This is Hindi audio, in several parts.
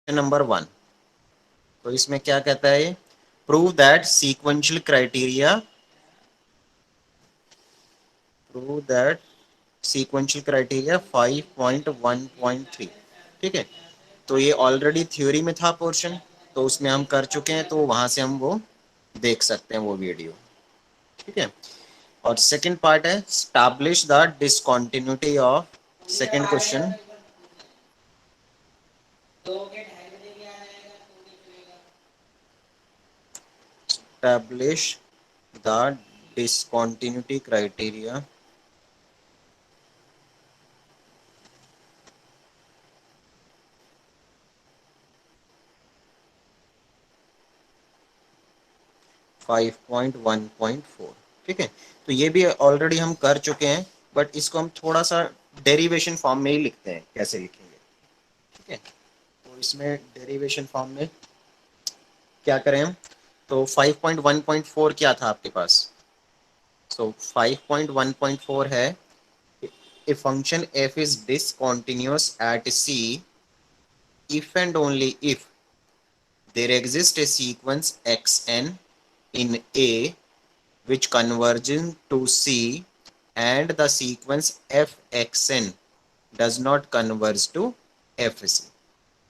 नंबर 1। तो इसमें क्या कहता है? Prove that sequential criteria, prove that sequential criteria 5.1.3। ठीक है, तो ये ऑलरेडी थ्योरी में था पोर्शन, तो उसमें हम कर चुके हैं, तो वहां से हम वो देख सकते हैं वो वीडियो। ठीक है, और सेकंड पार्ट है establish the discontinuity of, second question, establish the discontinuity criteria 5.1.4। ठीक है, तो ये भी ऑलरेडी हम कर चुके हैं, बट इसको हम थोड़ा सा डेरिवेशन फॉर्म में ही लिखते हैं, कैसे लिखेंगे। ठीक है, तो इसमें डेरिवेशन फॉर्म में क्या करें हम? तो 5.1.4 क्या था आपके पास? सो 5.1.4 है, a function f is discontinuous at c if and only if there exists a sequence xn in A which converges to C and the sequence fxn does not converge to fc।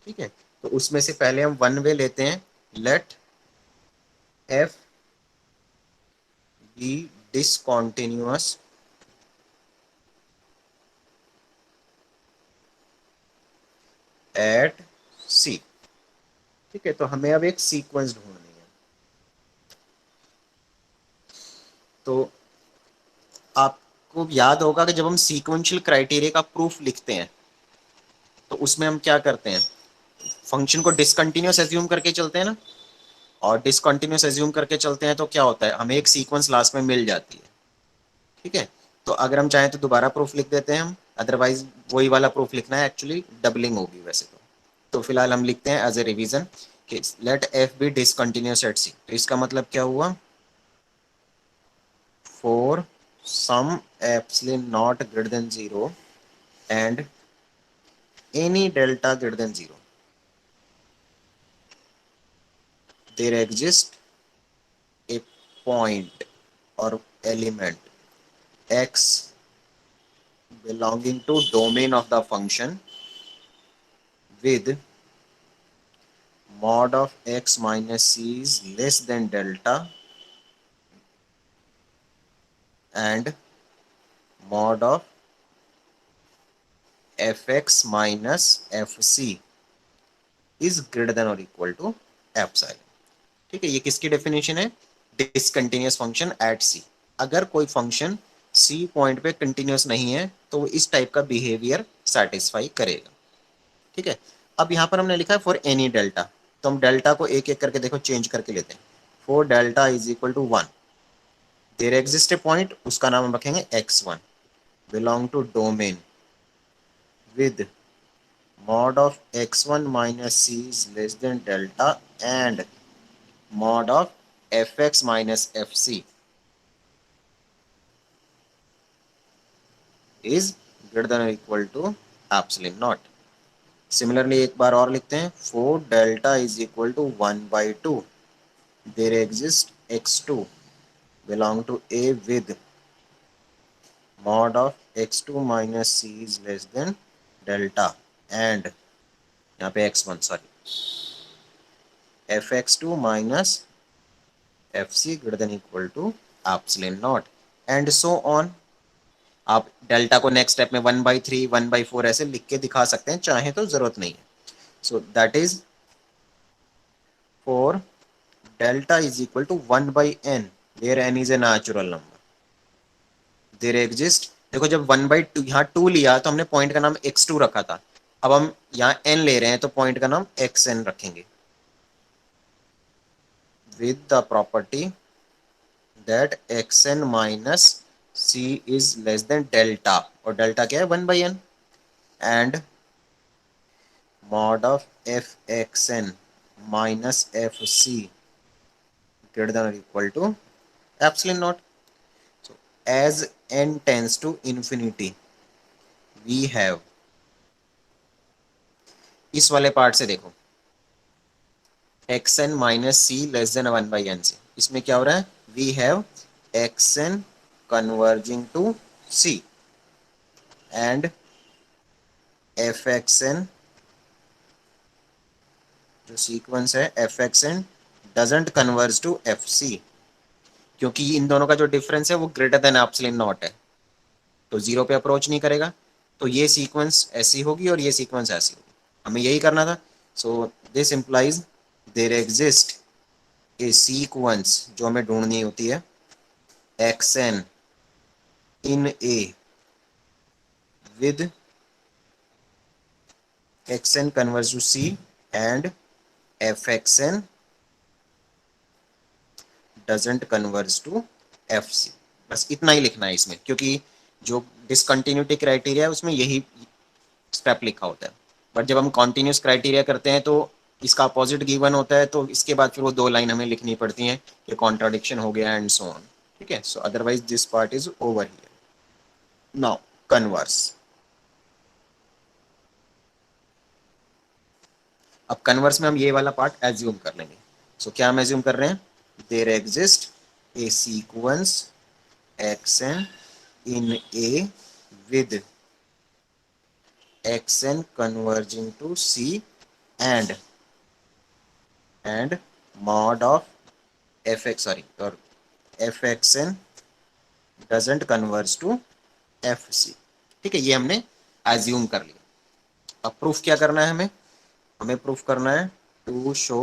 ठीक है, तो उसमें से पहले हम वन वे लेते हैं, late f be discontinuous at C। ठीक है, तो हमें अब एक सीक्वेंस ढूंढनी है। तो आपको याद होगा कि जब हम सीक्वेंशियल क्राइटेरिया का प्रूफ लिखते हैं, तो उसमें हम क्या करते हैं? फंक्शन को डिसकंटिन्यूस एज्यूम करके चलते हैं ना, और डिसकंटिन्यूस एज्यूम करके चलते हैं तो क्या होता है, हमें एक सीक्वेंस लास्ट में मिल जाती है। ठीक है, तो अगर हम चाहें तो दोबारा प्रूफ लिख देते हैं हम, अदरवाइज वही वाला प्रूफ लिखना है, एक्चुअली डबलिंग होगी वैसे तो फिलहाल हम लिखते हैं एज ए रिवीजन कि let F be discontinuous at C. तो इसका मतलब क्या हुआ? For some epsilon naught greater than zero and any delta greater than zero there exist a point or element x belonging to domain of the function with mod of x minus c is less than delta and mod of fx minus fc is greater than or equal to epsilon। ठीक है, ये किसकी डेफिनेशन है? डिसकंटिन्यूस फंक्शन एट सी। अगर कोई फंक्शन सी पॉइंट पे कंटिन्यूस नहीं है तो वो इस टाइप का बिहेवियर सेटिस्फाई करेगा। ठीक है, अब यहाँ पर हमने लिखा है फॉर एनी डेल्टा, तो हम डेल्टा को एक एक करके देखो चेंज करके लेते हैं। For delta is equal to one there exist a point, उसका नाम हम रखेंगे x1 belong to domain with mod of x1 minus c is less than delta and mod of fx minus fc is greater than or equal to epsilon naught। Similarly एक बार और लिखते हैं, for delta is equal to one by two there exist x2 belong to A with mod of x2 minus c is less than delta and यहाँ पे x1 sorry fx2 minus fc greater than equal to epsilon naught and so on। आप डेल्टा को नेक्स्ट स्टेप में 1/3 1/4 ऐसे लिख के दिखा सकते हैं, चाहे तो जरूरत नहीं है। So that is for delta is equal to 1/n where n is a natural number there exist. देखो जब 1/2 यहाँ 2 लिया तो हमने पॉइंट का नाम x2 रखा था, अब हम यहाँ n ले रहे हैं तो पॉइंट का नाम xn रखेंगे with the property that xn minus c is less than delta, और डेल्टा क्या है? 1/n and mod of fxn minus fc greater than or equal to epsilon naught। So as n tends to infinity we have, इस वाले पार्ट से देखो, X N minus C less than 1/n से। इसमें क्या हो रहा है, we have X N converging to C and F X N, जो सीक्वेंस है F X N doesn't converge to F C, क्योंकि इन दोनों का जो डिफरेंस है वो ग्रेटर देन एप्सिलॉन नॉट है, तो जीरो पे अप्रोच नहीं करेगा। तो ये सीक्वेंस ऐसी होगी और ये सीक्वेंस ऐसी होगी, हमें यही करना था। So this implies there exist a sequence, जो हमें ढूंढनी होती है, X N in A with xn converge to c and fxn doesn't converge to fc। बस इतना ही लिखना है इसमें, क्योंकि जो डिसकंटिन्यूटी क्राइटेरिया है उसमें यही स्टेप लिखा होता है। बट जब हम कॉन्टिन्यूस क्राइटेरिया करते हैं तो इसका अपोजिट गिवन होता है, तो इसके बाद फिर वो दो लाइन हमें लिखनी पड़ती हैं कि कॉन्ट्राडिक्शन हो गया एंड सो ऑन। ठीक है, सो otherwise this part is over here. Now converse. अब कन्वर्स में हम ये वाला पार्ट एज्यूम कर लेंगे। सो क्या हम एज्यूम कर रहे हैं, there exist a sequence xn in A with xn converging to C and mod of fx, sorry, or fxn doesn't converge to fc। ठीक है, ये हमने एज्यूम कर लिया। अब प्रूफ क्या करना है हमें, हमें प्रूफ करना है to show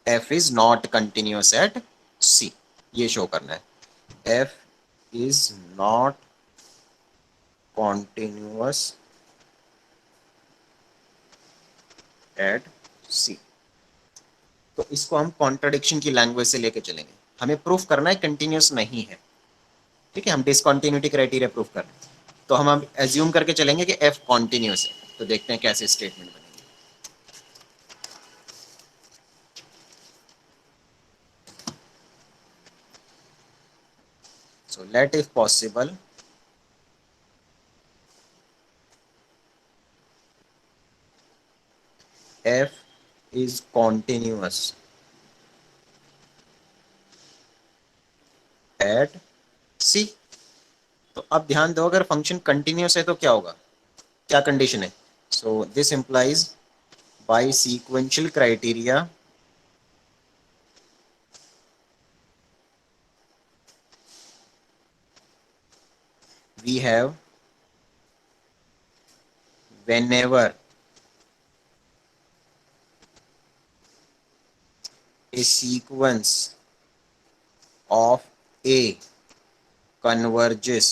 f is not continuous at c। ये शो करना है f is not continuous at c। तो इसको हम कॉन्ट्रडिक्शन की लैंग्वेज से लेके चलेंगे। हमें प्रूफ करना है कंटिन्यूस नहीं है। ठीक है, हम डिसकंटिन्यूटी क्राइटेरिया प्रूफ कर रहे हैं, तो हम अब एज्यूम करके चलेंगे कि एफ कॉन्टिन्यूस है। तो देखते हैं कैसे स्टेटमेंट बनेगी। So let if possible F is continuous at C. तो अब ध्यान दो, अगर फंक्शन कंटिन्यूस है तो क्या होगा, क्या कंडीशन है। So this implies by sequential criteria we have whenever a sequence of A converges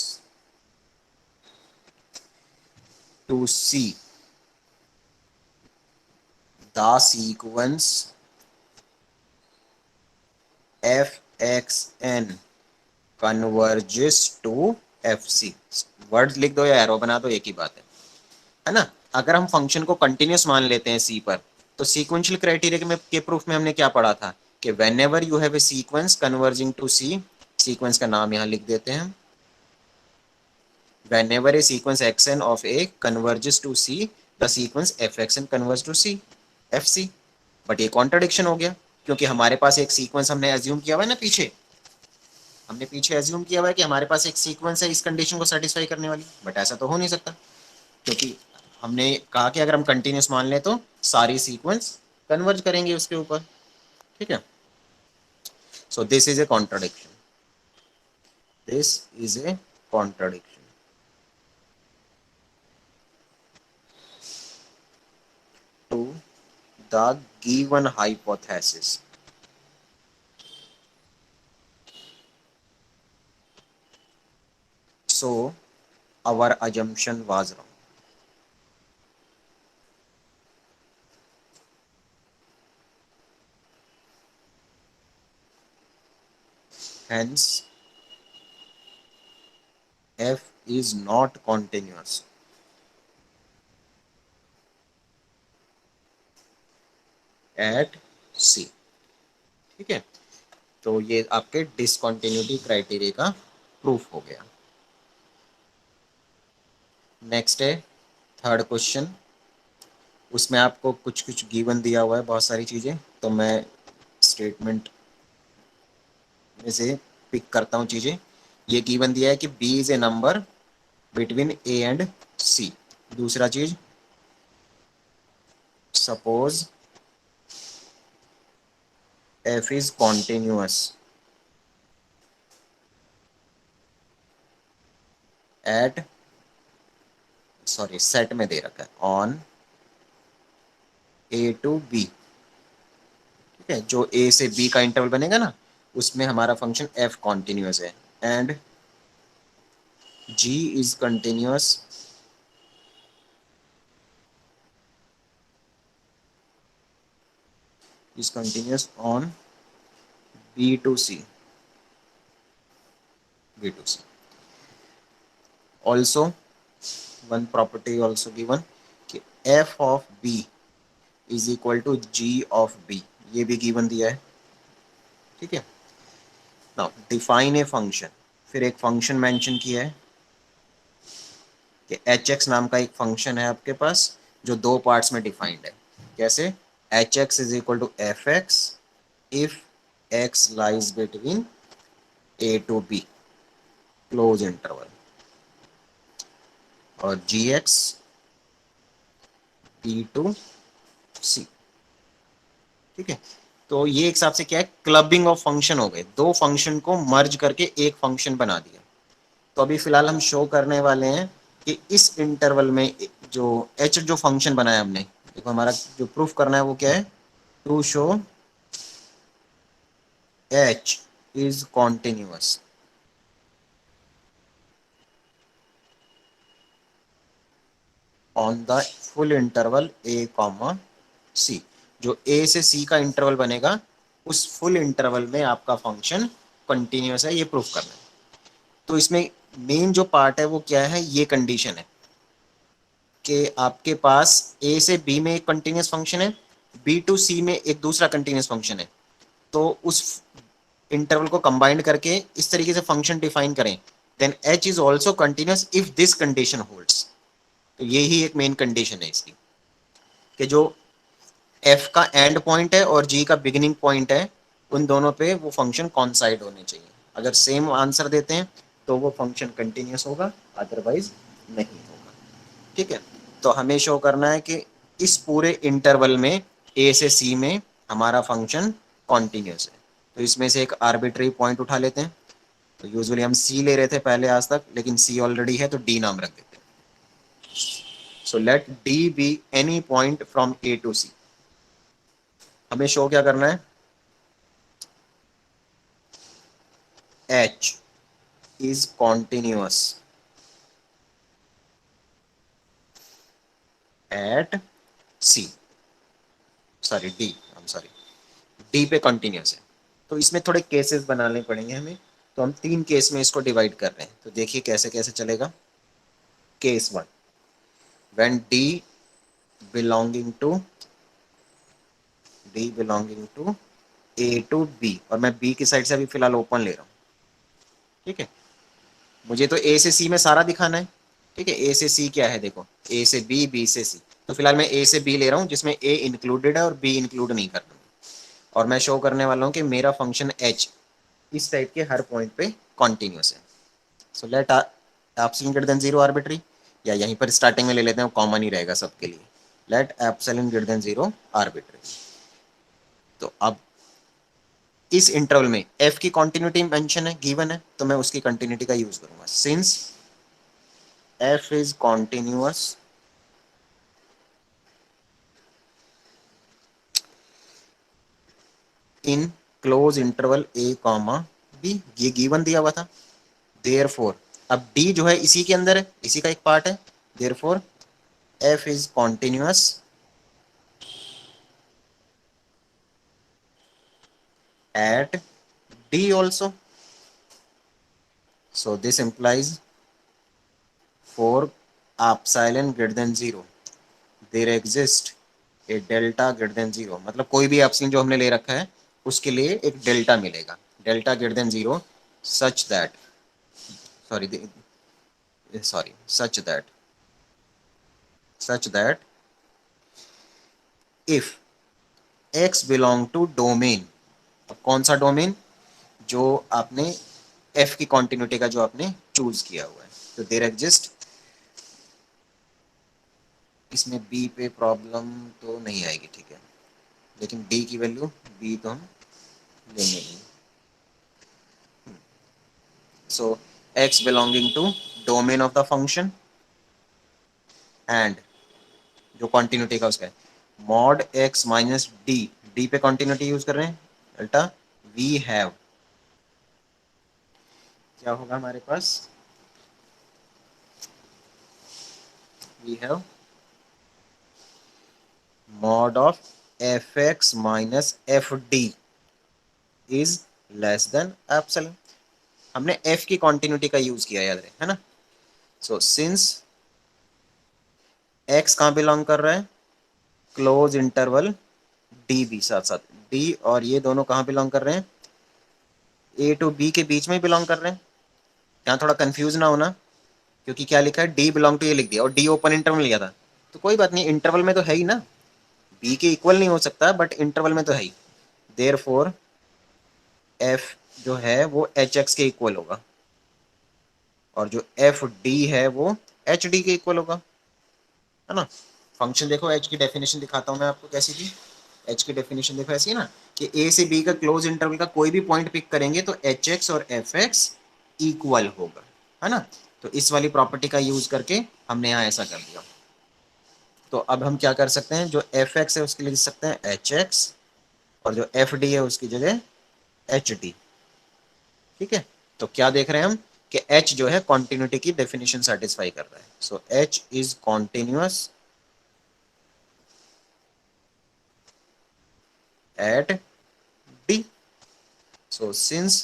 to C, the sequence fxn converges to fc। Words लिख दो या एरो बना दो, एक ही बात है ना। अगर हम फंक्शन को कंटिन्यूस मान लेते हैं सी पर, तो सीक्वेंशियल क्राइटेरिया के प्रूफ में हमने क्या पढ़ा था कि whenever you have a sequence converging to C, sequence का नाम यहाँ लिख देते हैं, whenever a sequence xn of A converges to C, the sequence fxn converges to C, fc। But ये कॉन्ट्रडिक्शन हो गया, क्योंकि हमारे पास एक सीक्वेंस हमने एज्यूम किया हुआ है ना, पीछे हमने पीछे एज्यूम किया हुआ है कि हमारे पास एक सीक्वेंस है इस कंडीशन को सेटिस्फाई करने वाली। बट ऐसा तो हो नहीं सकता, क्योंकि हमने कहा कि अगर हम कंटिन्यूस मान लें तो सारी सीक्वेंस कन्वर्ज करेंगे उसके ऊपर। ठीक है, so this is a contradiction, this is a contradiction to the given hypothesis। So our assumption was wrong। Hence f is not continuous at c। ठीक है, तो ये आपके डिसकंटिन्यूटी क्राइटेरिया का प्रूफ हो गया। नेक्स्ट है थर्ड क्वेश्चन, उसमें आपको कुछ कुछ गिवन दिया हुआ है, बहुत सारी चीज़ें, तो मैं स्टेटमेंट में से पिक करता हूँ चीज़ें। ये गिवन दिया है कि B is a number between A and C. दूसरा चीज़, suppose F is continuous at, sorry set में दे रखा है, ऑन ए टू बी। ठीक है, जो ए से बी का इंटरवल बनेगा ना, उसमें हमारा फंक्शन एफ कॉन्टिन्यूअस है, and G is continuous on B to C, B to C. Also one property also given कि F of B is equal to G of B, ये भी गिवन दिया है। ठीक है, नाउ डिफाइन ए फंक्शन, फिर एक फंक्शन मेंशन किया है कि एच एक्स नाम का एक फंक्शन है आपके पास, जो दो पार्ट्स में डिफाइंड है। कैसे? H X is equal to F X if X lies between A to B, close interval, और जी एक्स बी टू सी। ठीक है, तो ये एक हिसाब से क्या है, क्लबिंग ऑफ फंक्शन हो गए, दो फंक्शन को मर्ज करके एक फंक्शन बना दिया। तो अभी फिलहाल हम शो करने वाले हैं कि इस इंटरवल में जो एच जो फंक्शन बनाया हमने, देखो हमारा जो प्रूफ करना है वो क्या है, to show H is continuous on the full interval A comma C. जो ए से सी का इंटरवल बनेगा, उस फुल इंटरवल में आपका फंक्शन कंटिन्यूअस है, ये प्रूफ करना है। तो इसमें मेन जो पार्ट है वो क्या है, ये कंडीशन है कि आपके पास ए से बी में एक कंटिन्यूस फंक्शन है, बी टू सी में एक दूसरा कंटिन्यूस फंक्शन है। तो उस इंटरवल को कंबाइंड करके इस तरीके से फंक्शन डिफाइन करें, then H is also continuous if this condition holds. तो यही एक मेन कंडीशन है इसकी, कि जो एफ का एंड पॉइंट है और जी का बिगिनिंग पॉइंट है, उन दोनों पे वो फंक्शन कॉन्साइड होने चाहिए। अगर सेम आंसर देते हैं तो वो फंक्शन कंटिन्यूस होगा, अदरवाइज नहीं होगा। ठीक है, तो हमें शो करना है कि इस पूरे इंटरवल में ए से सी में हमारा फंक्शन कॉन्टिन्यूस है। तो इसमें से एक आर्बिट्री पॉइंट उठा लेते हैं। तो यूजुअली हम सी ले रहे थे पहले आज तक, लेकिन सी ऑलरेडी है तो डी नाम रख देते हैं। So let D be any point from A to C. हमें शो क्या करना है, H is continuous at C, sorry D, I am sorry, D पे कंटिन्यूस है। तो इसमें थोड़े केसेस बनाने पड़ेंगे हमें, तो हम तीन केस में इसको डिवाइड कर रहे हैं। तो देखिए कैसे कैसे चलेगा। Case one, when D belonging to A to B, और मैं बी की साइड से अभी फिलहाल ओपन ले रहा हूँ। ठीक है, मुझे तो ए से सी में सारा दिखाना है। ठीक है, ए से सी क्या है, देखो ए से बी, बी से सी। तो फिलहाल मैं ए से बी ले रहा हूँ, जिसमें ए इंक्लूडेड है और बी इंक्लूड नहीं कर रहा हूँ। और मैं शो करने वाला हूँ कि मेरा फंक्शन एच इस टाइप के हर पॉइंट पे कॉन्टिन्यूस है। So let epsilon greater than zero arbitrary, या यहीं पर स्टार्टिंग में ले लेते हैं, कॉमन ही रहेगा सबके लिए। Let epsilon greater than zero arbitrary. तो अब इस इंटरवल में एफ की कंटिन्यूटी मेंशन है, गिवन है, तो मैं उसकी कंटिन्यूटी का यूज करूंगा। Since F is continuous in close interval A comma B, ये गिवन दिया हुआ था। देयरफॉर, अब डी जो है इसी के अंदर है, इसी का एक पार्ट है। Therefore F is continuous at D also. So this implies for epsilon greater than zero there exist a delta greater than zero, मतलब कोई भी एप्सिलॉन जो हमने ले रखा है उसके लिए एक डेल्टा मिलेगा, delta greater than zero, such that, sorry sorry such that if x belong to domain, कौन सा डोमेन, जो आपने एफ की कॉन्टिन्यूटी का जो आपने चूज किया हुआ है, तो देयर एग्जिस्ट, इसमें बी पे प्रॉब्लम तो नहीं आएगी, ठीक है, लेकिन डी की वैल्यू बी तो हम लेंगे ही। So x belonging to domain of the function and जो कॉन्टिन्यूटी का उसका है mod x minus d, d पे कॉन्टिन्यूटी यूज कर रहे हैं, अल्टा वी हैव, क्या होगा हमारे पास, we have mod of f x minus f d is less than epsilon. हमने एफ की कॉन्टिन्यूटी का यूज किया, याद रहे, है ना। सो सिंस एक्स कहाँ बिलोंग कर रहा है, क्लोज इंटरवल डी बी, साथ साथ डी और ये दोनों कहाँ बिलोंग कर रहे हैं, ए टू बी के बीच में ही बिलोंग कर रहे हैं। यहाँ थोड़ा कंफ्यूज ना होना, क्योंकि क्या लिखा है, डी बिलोंग टू ये लिख दिया और डी ओपन इंटरवल लिया था, तो कोई बात नहीं, इंटरवल में तो है ही ना, बी के इक्वल नहीं हो सकता बट इंटरवल में तो है ही। देयर फोर एफ जो है वो एच एक्स के इक्वल होगा और जो एफ डी है वो एच डी के इक्वल होगा, है ना। फंक्शन देखो, एच की डेफिनेशन दिखाता हूँ मैं आपको कैसी थी। एच की डेफिनेशन देखो ऐसी है ना, कि ए से बी का क्लोज इंटरवल का कोई भी पॉइंट पिक करेंगे तो एच एक्स और एफ एक्स इक्वल होगा, है ना। तो इस वाली प्रॉपर्टी का यूज करके हमने यहाँ ऐसा कर दिया। तो अब हम क्या कर सकते हैं, जो एफ एक्स है उसके लिए लिख सकते हैं एच एक्स और जो एफ डी है उसकी जगह एच डी, ठीक है। तो क्या देख रहे हैं हम कि एच जो है कॉन्टिन्यूटी की डेफिनेशन सेटिस्फाई कर रहा है। So H is continuous at D. So since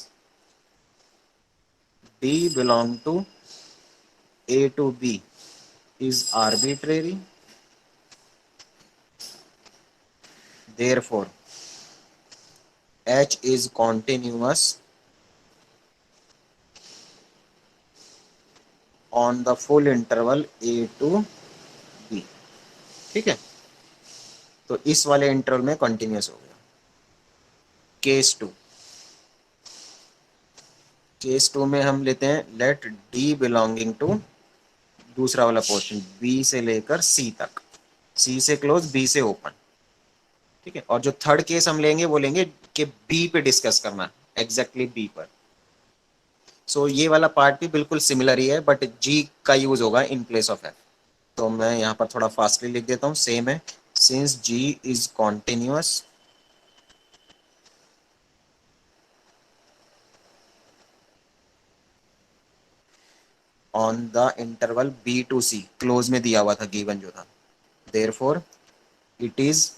D belong to A to B is arbitrary, therefore H is continuous on the full interval A to B, ठीक है। तो इस वाले इंटरवल में कंटिन्यूस हो गया। केस टू, केस टू में हम लेते हैं लेट D बिलोंगिंग टू दूसरा वाला पोर्शन B से लेकर C तक, C से क्लोज B से ओपन, ठीक है। और जो थर्ड केस हम लेंगे वो लेंगे कि B पे डिस्कस करना, एग्जैक्टली B पर। सो ये वाला पार्ट भी बिल्कुल सिमिलर ही है बट जी का यूज होगा इन प्लेस ऑफ एफ। तो मैं यहाँ पर थोड़ा फास्टली लिख देता हूँ, सेम है, since G is continuous on the interval B to C, close में दिया हुआ था गिवन जो था, therefore it is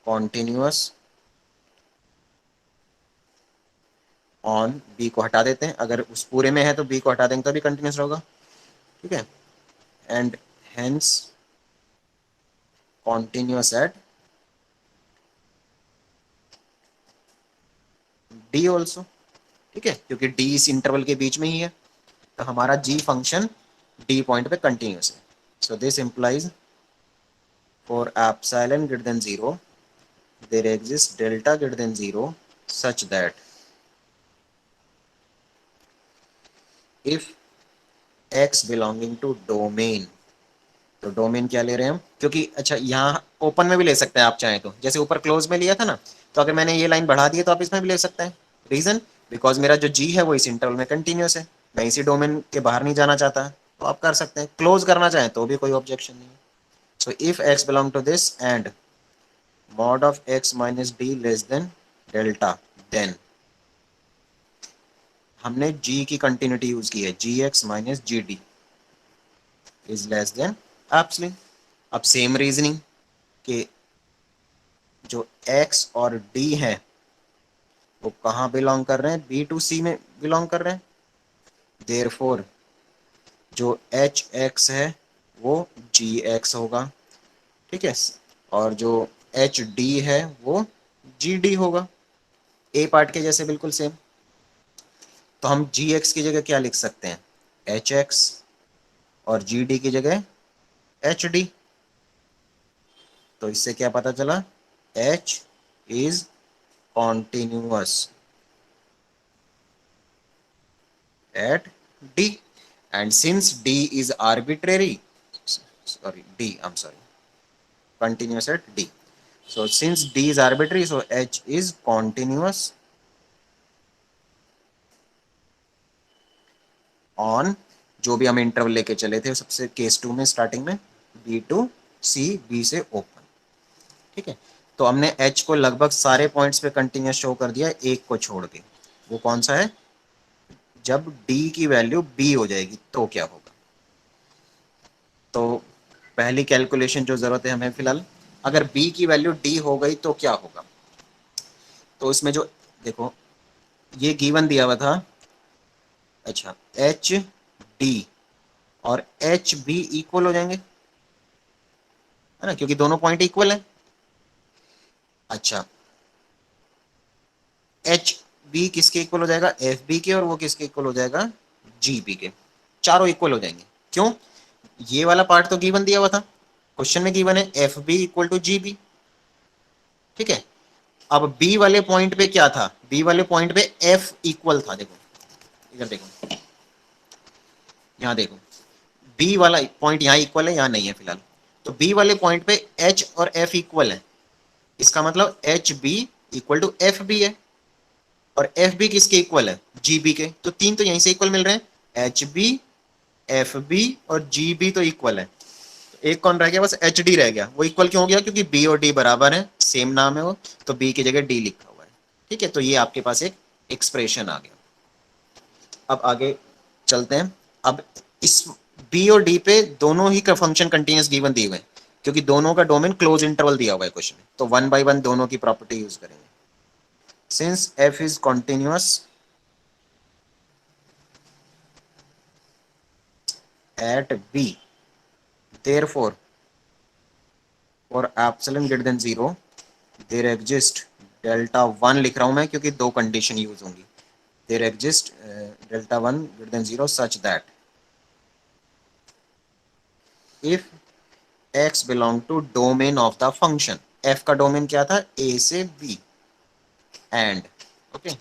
continuous on, B को हटा देते हैं, अगर उस पूरे में है तो बी को हटा देंगे तो भी कंटिन्यूस होगा, ठीक है, and hence continuous at D also, ठीक है, क्योंकि डी इस इंटरवल के बीच में ही है, तो हमारा जी फंक्शन डी पॉइंट पे कंटिन्यूस है। So this implies for epsilon greater then 0 there exists delta greater than 0 such that if x belonging to domain, तो डोमेन क्या ले रहे हैं हम, क्योंकि अच्छा यहाँ ओपन में भी ले सकते हैं आप चाहें तो, जैसे ऊपर क्लोज में लिया था ना, तो अगर मैंने ये लाइन बढ़ा दी है तो आप इसमें भी ले सकते हैं। रीजन, बिकॉज मेरा जो जी है वो इस इंटरवल में कंटिन्यूस है, मैं इसी डोमेन के बाहर नहीं जाना चाहता, तो आप कर सकते हैं, क्लोज करना चाहें तो भी कोई ऑब्जेक्शन नहीं है। So if x belong to this and mod of x minus d less than delta, then हमने g की कंटिन्यूटी यूज की है, g x minus g d is less than epsilon. अब सेम रीजनिंग कि जो x और d है वो कहाँ बिलोंग कर रहे हैं, b टू c में बिलोंग कर रहे हैं, देयरफॉर जो एच एक्स है वो जी एक्स होगा, ठीक है, और जो एच डी है वो जी डी होगा, ए पार्ट के जैसे बिल्कुल सेम। तो हम जी एक्स की जगह क्या लिख सकते हैं, एच एक्स, और जी डी की जगह एच डी, तो इससे क्या पता चला, H is continuous at D, and since d is arbitrary, sorry d, I'm sorry, continuous at d, so since d is arbitrary, so h is continuous on, जो भी हम इंटरवल लेके चले थे सबसे केस 2 में स्टार्टिंग में, बी टू सी, बी से ओपन। ठीक है, तो हमने एच को लगभग सारे पॉइंट्स पे कंटिन्यूस शो कर दिया, एक को छोड़ के। वो कौन सा है, जब डी की वैल्यू बी हो जाएगी तो क्या होगा। तो पहली कैलकुलेशन जो जरूरत है हमें फिलहाल, अगर बी की वैल्यू डी हो गई तो क्या होगा। तो इसमें जो देखो ये गिवन दिया हुआ था, अच्छा एच डी और एच बी इक्वल हो जाएंगे, है ना, क्योंकि दोनों पॉइंट इक्वल है। अच्छा, एच बी किसके इक्वल हो जाएगा, एफ बी के, और वो किसके इक्वल हो जाएगा, जी बी के। चारों इक्वल हो जाएंगे, क्यों, ये वाला पार्ट तो गिवन दिया हुआ था, क्वेश्चन में गिवन है F B equal to G B. ठीक है, अब बी वाले पॉइंट पे क्या था, बी वाले पॉइंट पे एफ इक्वल था, देखो इधर देखो, यहाँ देखो, बी वाला पॉइंट यहाँ इक्वल है, यहाँ नहीं है फिलहाल। तो बी वाले पॉइंट पे एच और एफ इक्वल है, इसका मतलब H B equal to F B है, और एफ बी किसके इक्वल है, जी बी के। तो तीन तो यहीं से इक्वल मिल रहे हैं, एच बी, एफ बी और जी बी तो इक्वल है। तो एक कौन रह गया, बस एच डी रह गया। वो इक्वल क्यों हो गया, क्योंकि बी और डी बराबर है, सेम नाम है वो, तो बी की जगह डी लिखा हुआ है। ठीक है, तो ये आपके पास एक एक्सप्रेशन आ गया। अब आगे चलते हैं। अब इस बी और डी पे दोनों ही का फंक्शन कंटिन्यूस गिवन दिए हुए हैं, क्योंकि दोनों का डोमेन क्लोज इंटरवल दिया हुआ है क्वेश्चन में, तो वन बाय वन दोनों की प्रॉपर्टी यूज करेंगे। Since F is continuous at B, therefore for epsilon greater than 0 there exist delta one लिख रहा हूं मैं क्योंकि दो कंडीशन यूज होंगी, there exist delta one greater than 0 such that if x belong to domain of the function, f का डोमेन क्या था, a से b, and okay,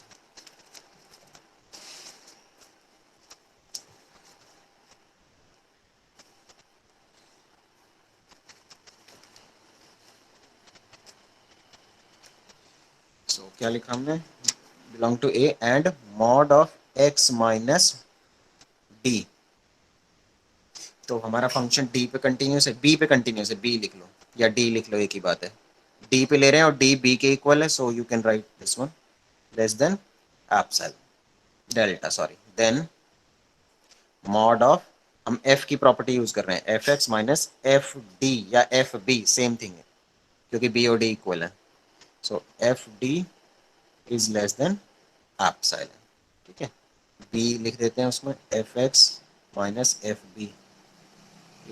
so क्या लिखा हमने, belong to a and mod of x minus d, तो हमारा फंक्शन डी पे कंटिन्यूस है, बी पे कंटिन्यूस है, बी लिख लो या डी लिख लो, एक ही बात है, डी पे ले रहे हैं और डी बी के इक्वल है, so you can write this one less than epsilon delta, sorry, then mod of, हम एफ की प्रॉपर्टी यूज कर रहे हैं, f x minus f d या एफ बी सेम थिंग है, क्योंकि बी और डी इक्वल है, so f d is less than epsilon. ठीक है, बी लिख देते हैं उसमें, f x minus f b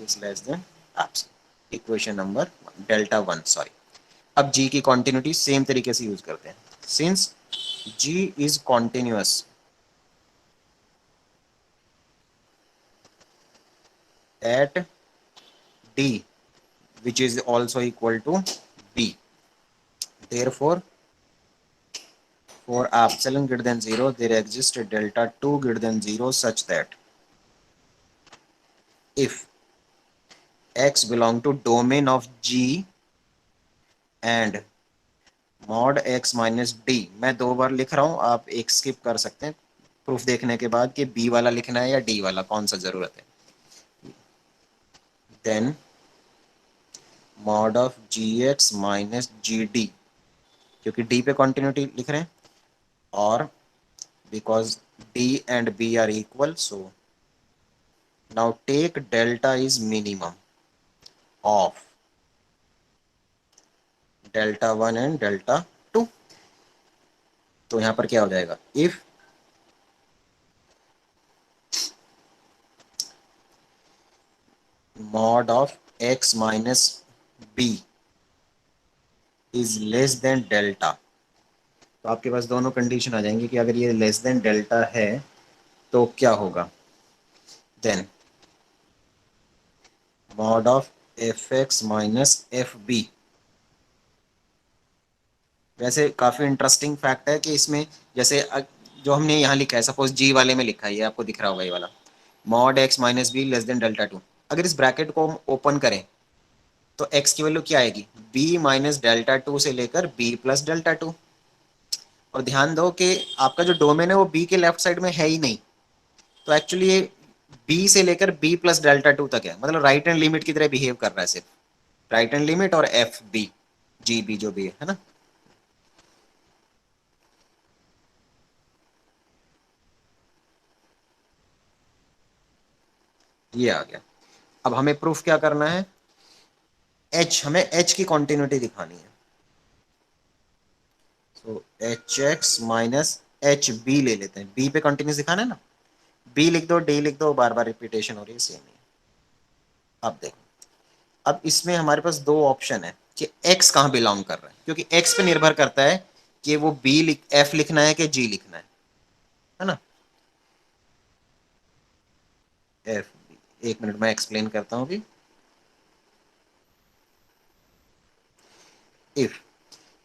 is less than epsilon, equation number delta one, sorry. अब जी की कॉन्टिन्यूटी सेम तरीके से यूज करते हैं, since G is continuous at d which is also equal to b, therefore for epsilon greater than 0 there exists a delta 2 greater than 0 such that if x belong to domain of g and mod x minus d, मैं दो बार लिख रहा हूं, आप एक स्किप कर सकते हैं प्रूफ देखने के बाद कि b वाला लिखना है या d वाला, कौन सा जरूरत है, then mod of gx minus gd, क्योंकि d पे कॉन्टिन्यूटी लिख रहे हैं, और because d and b are equal, so now take delta is minimum of delta 1 and delta 2, तो यहां पर क्या हो जाएगा, if mod of x minus b is less than delta, तो आपके पास दोनों कंडीशन आ जाएंगी कि अगर ये लेस देन डेल्टा है तो क्या होगा, then mod of f x minus f b, वैसे काफ़ी इंटरेस्टिंग फैक्ट है कि इसमें जैसे जो हमने यहाँ लिखा है, सपोज जी वाले में लिखा है, ये आपको दिख रहा होगा ये वाला, mod x minus B less than delta two. अगर इस ब्रैकेट को हम ओपन करें तो एक्स की वैल्यू क्या आएगी, बी माइनस डेल्टा टू से लेकर बी प्लस डेल्टा टू। और ध्यान दो कि आपका जो डोमेन है वो बी के लेफ्ट साइड में है ही नहीं, तो एक्चुअली ये बी से लेकर बी प्लस डेल्टा टू तक है, मतलब राइट हैंड लिमिट की तरह बिहेव कर रहा है सिर्फ, राइट हैंड लिमिट और एफ बी, जी बी जो भी है ना। ये आ गया। अब हमें प्रूफ क्या करना है, एच, हमें एच की कॉन्टिन्यूटी दिखानी है। तो H X minus H B ले लेते हैं, बी पे कंटिन्यूस दिखाना है ना, बी लिख दो, डी लिख दो, बार बार रिपीटेशन हो रही है, सेम ही। अब देखो, अब इसमें हमारे पास दो ऑप्शन है कि एक्स कहाँ बिलोंग कर रहा है, क्योंकि एक्स पे निर्भर करता है कि वो बी लिख एफ लिखना है कि जी लिखना है ना। एफ बी, एक मिनट में एक्सप्लेन करता हूँ अभी। इफ,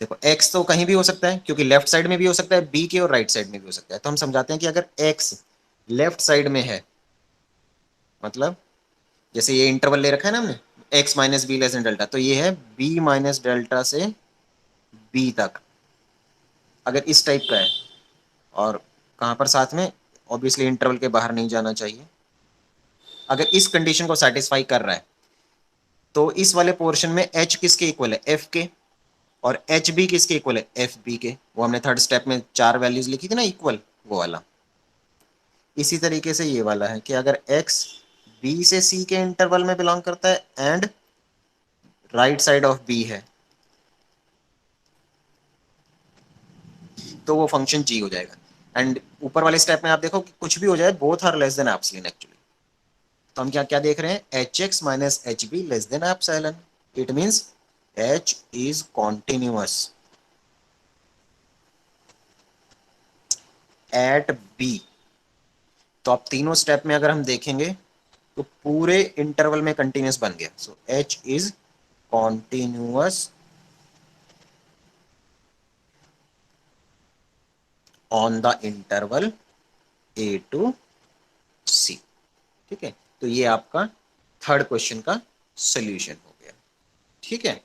देखो एक्स तो कहीं भी हो सकता है, क्योंकि लेफ्ट साइड में भी हो सकता है बी के, और राइट साइड में भी हो सकता है, तो हम समझाते हैं कि अगर एक्स लेफ्ट साइड में है, मतलब जैसे ये इंटरवल ले रखा है ना हमने, x minus B less than delta, तो ये है बी माइनस डेल्टा से बी तक, अगर इस टाइप का है, और कहाँ पर साथ में, ऑब्वियसली इंटरवल के बाहर नहीं जाना चाहिए, अगर इस कंडीशन को सेटिस्फाई कर रहा है, तो इस वाले पोर्शन में एच किसके इक्वल है, एफ के, और एच बी किसके इक्वल है, एफ बी के। वो हमने थर्ड स्टेप में चार वैल्यूज लिखी थी ना इक्वल, वो वाला। इसी तरीके से ये वाला है कि अगर एक्स बी से सी के इंटरवल में बिलोंग करता है and right side of B है, तो वो फंक्शन जी हो जाएगा। एंड ऊपर वाले स्टेप में आप देखो कि कुछ भी हो जाए, both are less than epsilon actually. तो हम क्या क्या देख रहे हैं, H X minus H B less than epsilon, it means H is continuous at B. तो अब तीनों स्टेप में अगर हम देखेंगे तो पूरे इंटरवल में कंटिन्यूस बन गया। So H is continuous on the interval a to सी। ठीक है, तो ये आपका थर्ड क्वेश्चन का सोल्यूशन हो गया। ठीक है।